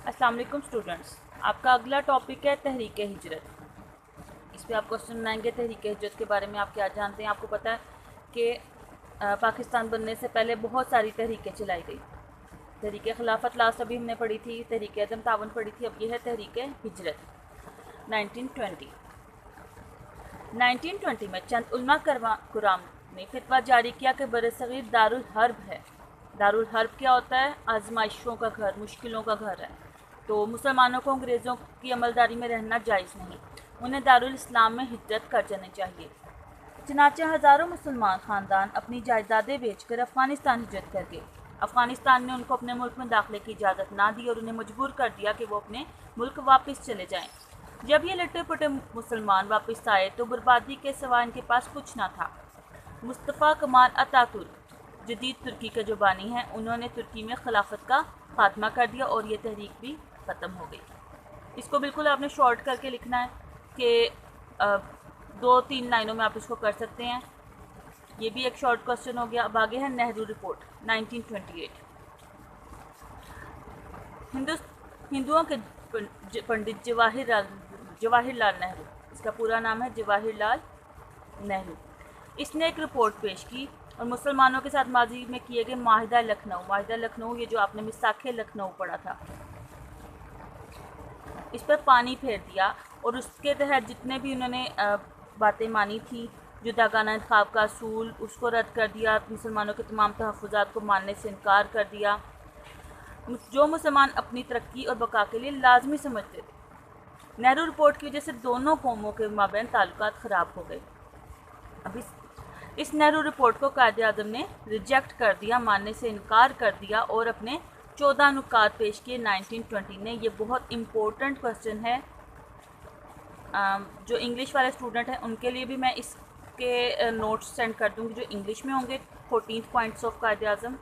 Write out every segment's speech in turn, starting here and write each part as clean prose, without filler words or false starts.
अस्सलाम वालेकुम स्टूडेंट्स। आपका अगला टॉपिक है तहरीक हिजरत। इस पे आप क्वेश्चन बनाएंगे तहरीक हिजरत के बारे में। आप क्या जानते हैं? आपको पता है कि पाकिस्तान बनने से पहले बहुत सारी तहरीकें चलाई गई। तहरीक खिलाफत लास्ट अभी हमने पढ़ी थी, तहरीक अदम तावन पढ़ी थी, अब ये है तहरीक हिजरत 1920। 1920 में चंद उलमा कुराम ने फितवा जारी किया कि बरसगीर दारुल हर्ब है। दारुल हर्ब क्या होता है? आजमाइशों का घर, मुश्किलों का घर है। तो मुसलमानों को अंग्रेज़ों की अमलदारी में रहना जायज़ नहीं, उन्हें दारुल इस्लाम में हिजरत कर जानी चाहिए। चनाचे हज़ारों मुसलमान ख़ानदान अपनी जायदादें बेचकर अफ़गानिस्तान हिजरत कर गए। अफ़गानिस्तान ने उनको अपने मुल्क में दाखिले की इजाज़त ना दी और उन्हें मजबूर कर दिया कि वो अपने मुल्क वापस चले जाएं। जब ये लटे पटे मुसलमान वापस आए तो बर्बादी के सिवा इनके पास कुछ ना था। मुस्तफ़ा कमाल अतातुर्क जदीद तुर्की के जो बानी हैं, उन्होंने तुर्की में खिलाफत का खात्मा कर दिया और ये तहरीक भी ख़त्म हो गई। इसको बिल्कुल आपने शॉर्ट करके लिखना है कि 2-3 लाइनों में आप इसको कर सकते हैं। ये भी एक शॉर्ट क्वेश्चन हो गया। अब आगे है नेहरू रिपोर्ट 1928। हिंदुओं के पंडित जवाहिरलाल नेहरू, इसका पूरा नाम है जवाहिरलाल नेहरू, इसने एक रिपोर्ट पेश की और मुसलमानों के साथ माजी में किए गए माहिदा लखनऊ, ये जो आपने मिसाखे लखनऊ पढ़ा था, इस पर पानी फेर दिया और उसके तहत जितने भी उन्होंने बातें मानी थी, जुदागाना इंतखाब का असूल, उसको रद्द कर दिया। मुसलमानों के तमाम तहफ़्फ़ुज़ात को मानने से इनकार कर दिया, जो मुसलमान अपनी तरक्की और बका के लिए लाजमी समझते थे। नेहरू रिपोर्ट की वजह से दोनों कौमों के माबैन ताल्लुकात ख़राब हो गए। अब इस नेहरू रिपोर्ट को कायद-ए-आज़म ने रिजेक्ट कर दिया, मानने से इनकार कर दिया और अपने 14 नुकात पेश किए 1920 ने। ये बहुत इम्पोर्टेंट क्वेश्चन है। जो इंग्लिश वाले स्टूडेंट हैं उनके लिए भी मैं इसके नोट्स सेंड कर दूँगी जो इंग्लिश में होंगे। 14 पॉइंट्स ऑफ कायद-ए-आज़म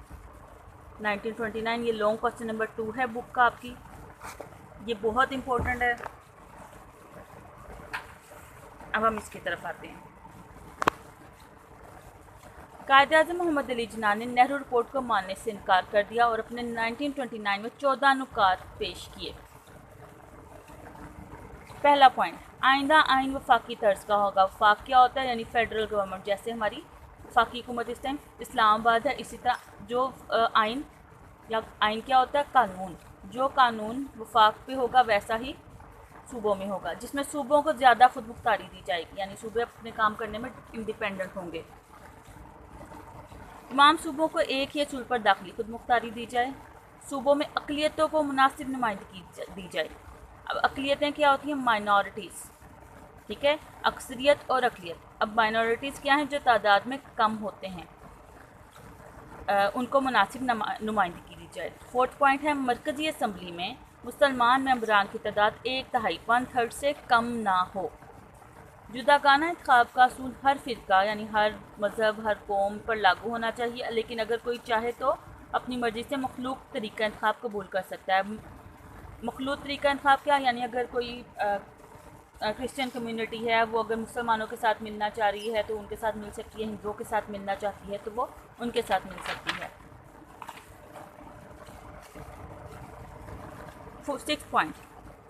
1929, ये लॉन्ग क्वेश्चन नंबर 2 है बुक का आपकी। ये बहुत इम्पोर्टेंट है। अब हम इसकी तरफ आते हैं। कायद-ए-आज़म मोहम्मद अली जिन्ना ने नेहरू रिपोर्ट को मानने से इनकार कर दिया और अपने 1929 में 14 नुकात पेश किए। पहला पॉइंट, आइंदा आइन वफाकी तर्ज का होगा। वफाक क्या होता है? यानी फेडरल गवर्नमेंट। जैसे हमारी वफाकी हुकूमत इस टाइम इस्लामाबाद है, इसी तरह जो आइन या आइन क्या होता है? कानून। जो कानून वफाक पे होगा वैसा ही सूबों में होगा, जिसमें सूबों को ज़्यादा खुद मुख्तारी दी जाएगी, यानी सूबे अपने काम करने में इंडिपेंडेंट होंगे। तमाम सूबों को एक ही असूल पर दाखिली खुद मुख्तारी दी जाए। सूबों में अक़लियतों को मुनासिब नुमाइंदगी दी जाए। अब अक़लियतें क्या होती हैं? माइनॉरिटीज़, ठीक है, अक्सरियत और अक़लियत। अब माइनॉरिटीज़ क्या हैं? जो तादाद में कम होते हैं, उनको मुनासिब नुमाइंदगी दी जाए। 4th पॉइंट है, मरकज़ी असम्बली में मुसलमान मेंबरान की तादाद 1/3 1/3 से कम ना हो। जुदागाना इंतखाब का असूल हर फ़िरका यानी हर मज़हब, हर कौम पर लागू होना चाहिए, लेकिन अगर कोई चाहे तो अपनी मर्ज़ी से मखलूक तरीक़ा इंतखाब कबूल कर सकता है। मखलूक तरीक़ा इंतखाब क्या? यानी अगर कोई क्रिश्चियन कम्युनिटी है, वो अगर मुसलमानों के साथ मिलना चाह रही है तो उनके साथ मिल सकती है, हिंदुओं के साथ मिलना चाहती है तो वो उनके साथ मिल सकती है। 6th पॉइंट,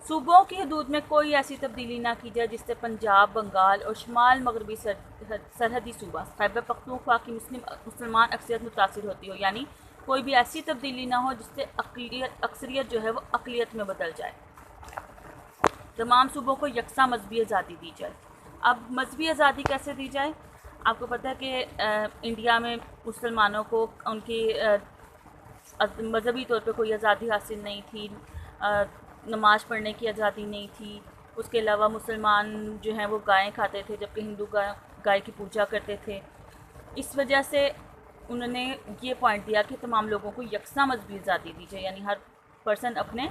सूबों की हदूद में कोई ऐसी तब्दीली ना की जाए जिससे पंजाब, बंगाल और शुमाल मगरबी सरहदी सूबा खैबर पख्तूनख्वा की मुसलमान अक्सरियत मुतासिर होती हो। यानी कोई भी ऐसी तब्दीली ना हो जिससे अक्सरियत जो है वो अक़लियत में बदल जाए। तमाम सूबों को यकसा मजहबी आज़ादी दी जाए। अब मजहबी आज़ादी कैसे दी जाए? आपको पता है कि इंडिया में मुसलमानों को उनकी मजहबी तौर पे कोई आज़ादी हासिल नहीं थी, नमाज़ पढ़ने की आज़ादी नहीं थी। उसके अलावा मुसलमान जो हैं वो गायें खाते थे, जबकि हिंदू गाय की पूजा करते थे। इस वजह से उन्होंने ये पॉइंट दिया कि तमाम लोगों को यकसा मजहबी आज़ादी दी जाए, यानी हर पर्सन अपने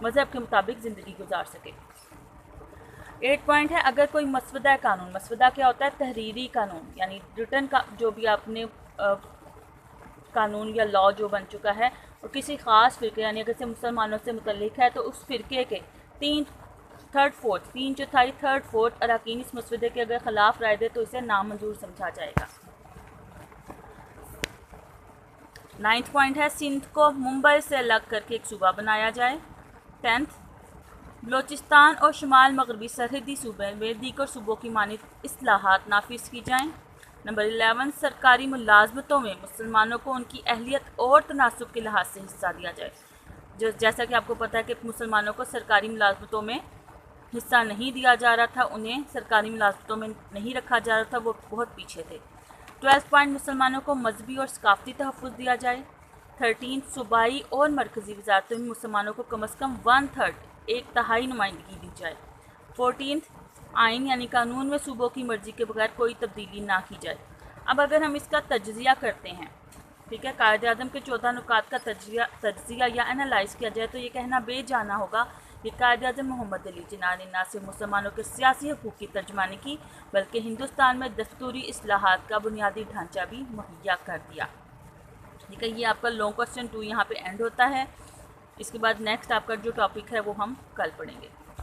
मज़हब के मुताबिक ज़िंदगी गुजार सके। 8 पॉइंट है, अगर कोई मसवदा कानून, मसवदा क्या होता है? तहरीरी कानून, यानी रिटन का जो भी आपने कानून या लॉ जो बन चुका है और किसी ख़ास फ़िरके यानी अगर से मुसलमानों से मुतल्लिक़ है तो उस फ़िरके के 3 चौथाई थर्ड फोर्थ अरकान इस मसवदे के अगर ख़िलाफ़ राय दे तो इसे नामंजूर समझा जाएगा। 9th पॉइंट है, सिंध को मुंबई से अलग करके एक सूबा बनाया जाए। 10th बलूचिस्तान और शुमाल मगरबी सरहदी सूबे में दीगर सूबों की मानित इस्लाहात नाफिज की जाएँ। नंबर 11 सरकारी मुलाजमतों में मुसलमानों को उनकी अहलियत और तनासब के लिहाज से हिस्सा दिया जाए। जैसा कि आपको पता है कि मुसलमानों को सरकारी मुलाजमतों में हिस्सा नहीं दिया जा रहा था, उन्हें सरकारी मुलाजमतों में नहीं रखा जा रहा था, वो बहुत पीछे थे। 12 पॉइंट मुसलमानों को मजहबी और सकाफती तहफ़्फ़ुज़ दिया जाए। 13 सूबाई और मरकज़ी वज़ारतों में मुसलमानों को कम अज़ कम 1/3 एक तिहाई नुमाइंदगी दी जाए। 14 आइन यानी कानून में सूबों की मर्ज़ी के बगैर कोई तब्दीली ना की जाए। अब अगर हम इसका तज्ज़िया करते हैं, ठीक है, कायद-ए-आज़म के 14 नुकात का तज्ज़िया या एनालाइज़ किया जाए तो ये कहना बेजाना होगा कि कायद-ए-आज़म मोहम्मद अली जिन्ना ने ना सिर्फ मुसलमानों के सियासी हकूक़ की तर्जमानी की बल्कि हिंदुस्तान में दस्तूरी इस्लाहात का बुनियादी ढांचा भी मुहैया कर दिया। ठीक है, ये आपका लॉन्ग क्वेश्चन 2 यहाँ पे एंड होता है। इसके बाद नेक्स्ट आपका जो टॉपिक है वो हम कल पढ़ेंगे।